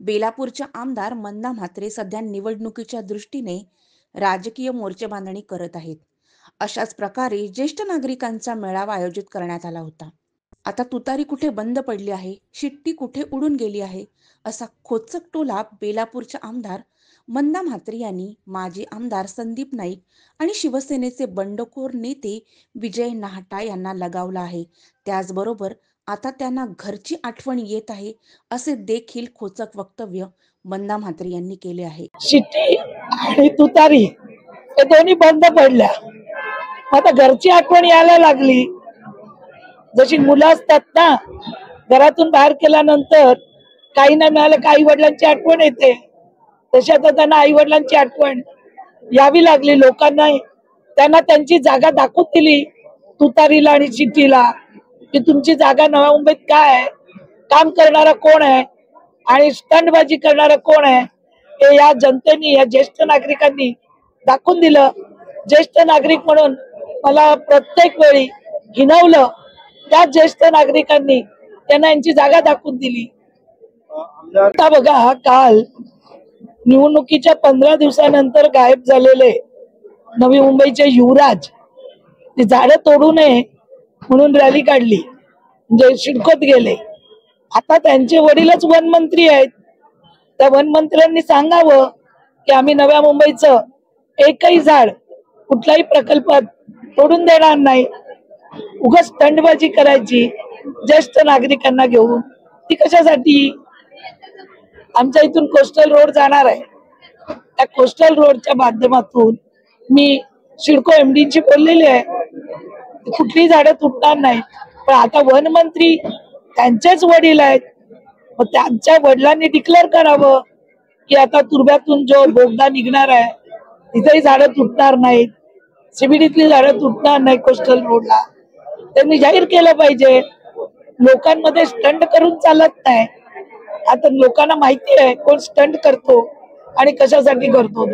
बेलापूरच्या आमदार मंदा म्हात्रे सध्या निवडणुकीच्या दृष्टीने राजकीय मोर्चे बांधणी करत आहेत. अशाच प्रकारे ज्येष्ठ नागरिकांचा मेळावा आयोजित करण्यात आला होता. आता तुतारी कुठे बंद पडली आहे, शिट्टी कुठे उडून गेली आहे, असा खोचक टोला बेलापूरच्या आमदार मंदा म्हात्रे यांनी माजी आमदार संदीप नाईक आणि शिवसेनेचे बंडखोर नेते विजय नाहटा यांना लगावला आहे. त्याचबरोबर आता त्यांना घरची आठवण येत आहे, असे देखील खोचक वक्तव्य मंदा म्हात्रे यांनी केले आहे. शिट्टी आणि तुतारी हे दोन्ही बंद पडल्या. आता घरची आठवण यायला लागली. जशी मुलं असतात ना, घरातून बाहेर केल्यानंतर काही नाही मिळालं का आई वडिलांची आठवण येते, तशी आता त्यांना आई वडिलांची आठवण यावी लागली. लोकांना त्यांना त्यांची जागा दाखवून दिली तुतारीला आणि चिठ्ठीला की तुमची जागा नव्या मुंबईत काय आहे, काम करणारा कोण आहे आणि स्टंटबाजी करणारा कोण आहे हे या जनतेने, या ज्येष्ठ नागरिकांनी दाखवून दिलं. ज्येष्ठ नागरिक म्हणून मला प्रत्येक वेळी हिणवलं, त्या ज्येष्ठ नागरिकांनी त्यांना यांची जागा दाखवून दिली. आता बघा, काल निवडणुकीच्या 15 दिवसानंतर गायब झालेले नवी मुंबईचे युवराज ते झाडं तोडू नये म्हणून रॅली काढली, म्हणजे शिडकोत गेले. आता त्यांचे वडीलच वनमंत्री आहेत. त्या वनमंत्र्यांनी सांगावं की आम्ही नव्या मुंबईचं एकही झाड कुठल्याही प्रकल्पात तोडून देणार नाही. उगाच स्टंटबाजी करायची ज्येष्ठ नागरिकांना घेऊन, ती कशासाठी? आमच्या इथून कोस्टल रोड जाणार आहे. त्या कोस्टल रोडच्या माध्यमातून मी सिडको एमडींची बोललेली आहे, कुठली झाडं तुटणार नाही. पण आता वनमंत्री त्यांचेच वडील आहेत, मग त्यांच्या वडिलांनी डिक्लेअर करावं की आता तुर्ब्यातून जो बोगदा निघणार आहे तिथेही झाडं तुटणार नाहीत, सीबीडीतली झाडं तुटणार नाही कोस्टल रोडला. त्यांनी जाहीर केलं पाहिजे. लोकांमध्ये स्टंट करून चालत नाही. आता लोकांना माहिती आहे कोण स्टंट करतो आणि कशासाठी करतो.